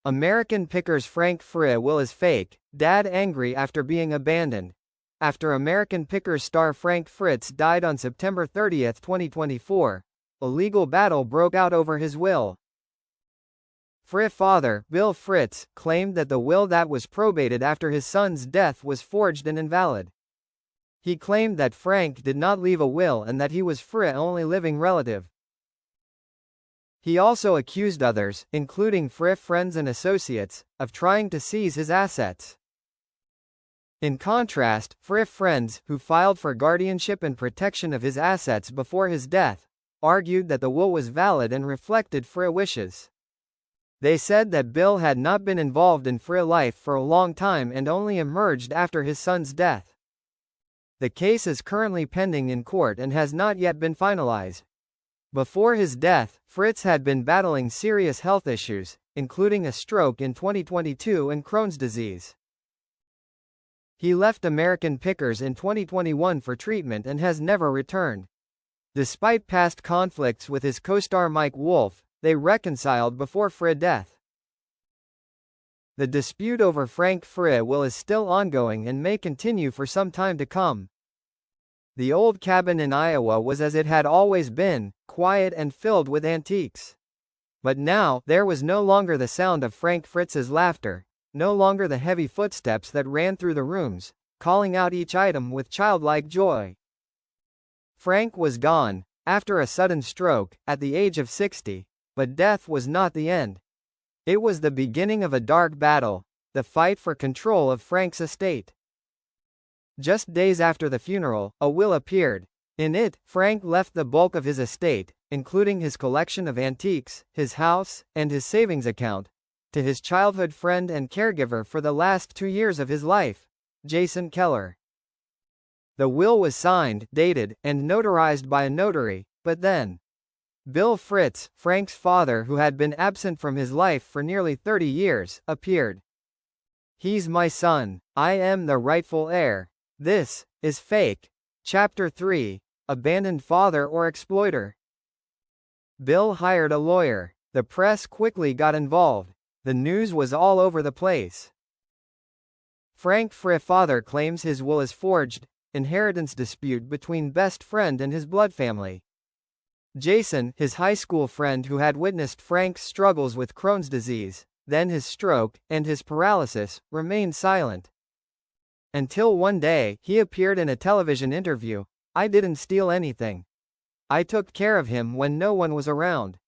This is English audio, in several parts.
American Pickers Frank Fritz will is fake, dad angry after being abandoned. After American Pickers star Frank Fritz died on September 30, 2024, a legal battle broke out over his will. Fritz's father, Bill Fritz, claimed that the will that was probated after his son's death was forged and invalid. He claimed that Frank did not leave a will and that he was Fritz's only living relative. He also accused others, including Fritz's friends and associates, of trying to seize his assets. In contrast, Fritz's friends, who filed for guardianship and protection of his assets before his death, argued that the will was valid and reflected Fritz's wishes. They said that Bill had not been involved in Fritz's life for a long time and only emerged after his son's death. The case is currently pending in court and has not yet been finalized. Before his death, Fritz had been battling serious health issues, including a stroke in 2022 and Crohn's disease. He left American Pickers in 2021 for treatment and has never returned. Despite past conflicts with his co-star Mike Wolfe, they reconciled before Fritz's death. The dispute over Frank Fritz's will is still ongoing and may continue for some time to come. The old cabin in Iowa was as it had always been, quiet and filled with antiques. But now, there was no longer the sound of Frank Fritz's laughter, no longer the heavy footsteps that ran through the rooms, calling out each item with childlike joy. Frank was gone, after a sudden stroke, at the age of 60, but death was not the end. It was the beginning of a dark battle, the fight for control of Frank's estate. Just days after the funeral, a will appeared. In it, Frank left the bulk of his estate, including his collection of antiques, his house, and his savings account, to his childhood friend and caregiver for the last 2 years of his life, Jason Keller. The will was signed, dated, and notarized by a notary, but then, Bill Fritz, Frank's father who had been absent from his life for nearly 30 years, appeared. "He's my son. I am the rightful heir. This is fake." Chapter 3. Abandoned Father or Exploiter. Bill hired a lawyer. The press quickly got involved. The news was all over the place. Frank Fritz's father claims his will is forged. Inheritance dispute between best friend and his blood family. Jason, his high school friend who had witnessed Frank's struggles with Crohn's disease, then his stroke, and his paralysis, remained silent. Until one day, he appeared in a television interview. "I didn't steal anything. I took care of him when no one was around."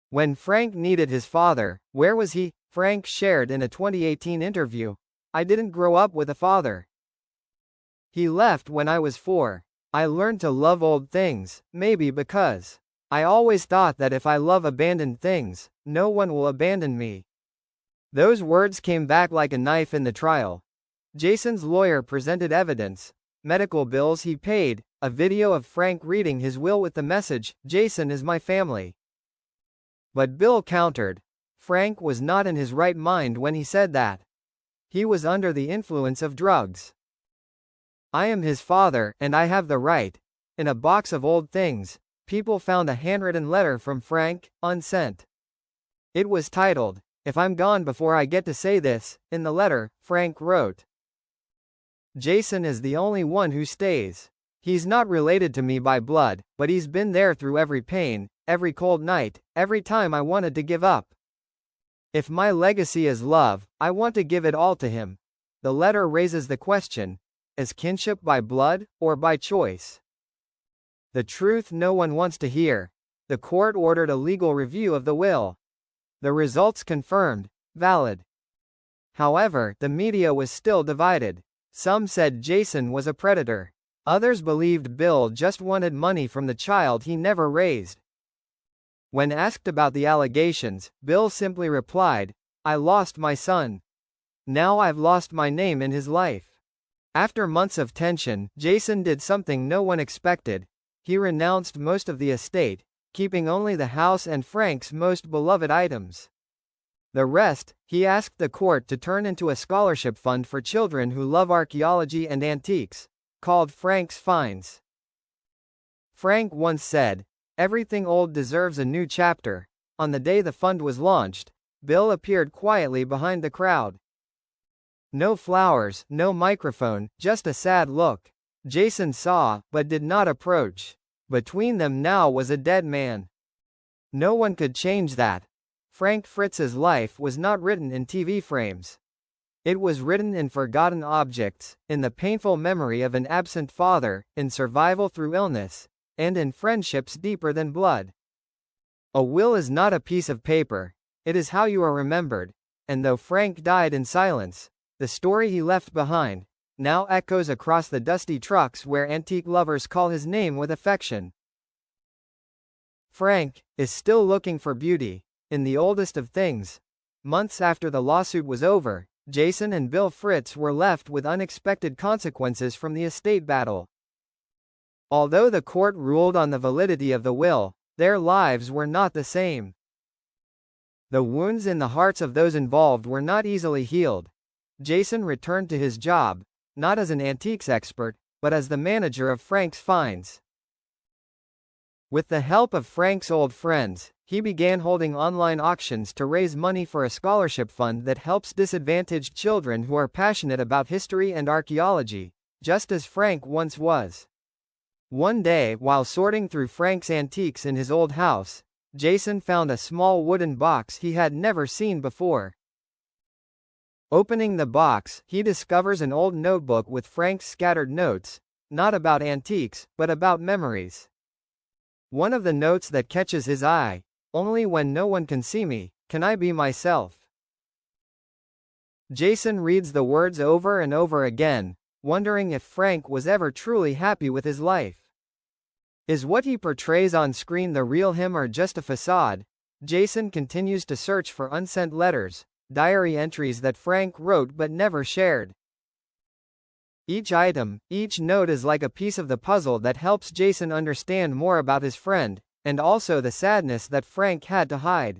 When Frank needed his father, where was he? Frank shared in a 2018 interview. "I didn't grow up with a father. He left when I was 4. I learned to love old things, maybe because I always thought that if I love abandoned things, no one will abandon me." Those words came back like a knife in the trial. Jason's lawyer presented evidence, medical bills he paid, a video of Frank reading his will with the message, "Jason is my family." But Bill countered. Frank was not in his right mind when he said that. He was under the influence of drugs. "I am his father, and I have the right." In a box of old things, people found a handwritten letter from Frank, unsent. It was titled, "If I'm gone before I get to say this." In the letter, Frank wrote, "Jason is the only one who stays. He's not related to me by blood, but he's been there through every pain, every cold night, every time I wanted to give up. If my legacy is love, I want to give it all to him." The letter raises the question, is kinship by blood, or by choice? The truth no one wants to hear. The court ordered a legal review of the will. The results confirmed, valid. However, the media was still divided. Some said Jason was a predator. Others believed Bill just wanted money from the child he never raised. When asked about the allegations, Bill simply replied, "I lost my son. Now I've lost my name in his life." After months of tension, Jason did something no one expected. He renounced most of the estate, keeping only the house and Frank's most beloved items. The rest, he asked the court to turn into a scholarship fund for children who love archaeology and antiques, called Frank's Finds. Frank once said, "Everything old deserves a new chapter." On the day the fund was launched, Bill appeared quietly behind the crowd. No flowers, no microphone, just a sad look. Jason saw, but did not approach. Between them now was a dead man. No one could change that. Frank Fritz's life was not written in TV frames. It was written in forgotten objects, in the painful memory of an absent father, in survival through illness, and in friendships deeper than blood. A will is not a piece of paper. It is how you are remembered. And though Frank died in silence, the story he left behind now echoes across the dusty trucks where antique lovers call his name with affection. Frank is still looking for beauty in the oldest of things. Months after the lawsuit was over, Jason and Bill Fritz were left with unexpected consequences from the estate battle. Although the court ruled on the validity of the will, their lives were not the same. The wounds in the hearts of those involved were not easily healed. Jason returned to his job, not as an antiques expert, but as the manager of Frank's finds. With the help of Frank's old friends, he began holding online auctions to raise money for a scholarship fund that helps disadvantaged children who are passionate about history and archaeology, just as Frank once was. One day, while sorting through Frank's antiques in his old house, Jason found a small wooden box he had never seen before. Opening the box, he discovers an old notebook with Frank's scattered notes, not about antiques, but about memories. One of the notes that catches his eye: "Only when no one can see me, can I be myself." Jason reads the words over and over again, wondering if Frank was ever truly happy with his life. Is what he portrays on screen the real him or just a facade? Jason continues to search for unsent letters, diary entries that Frank wrote but never shared. Each item, each note is like a piece of the puzzle that helps Jason understand more about his friend, and also the sadness that Frank had to hide.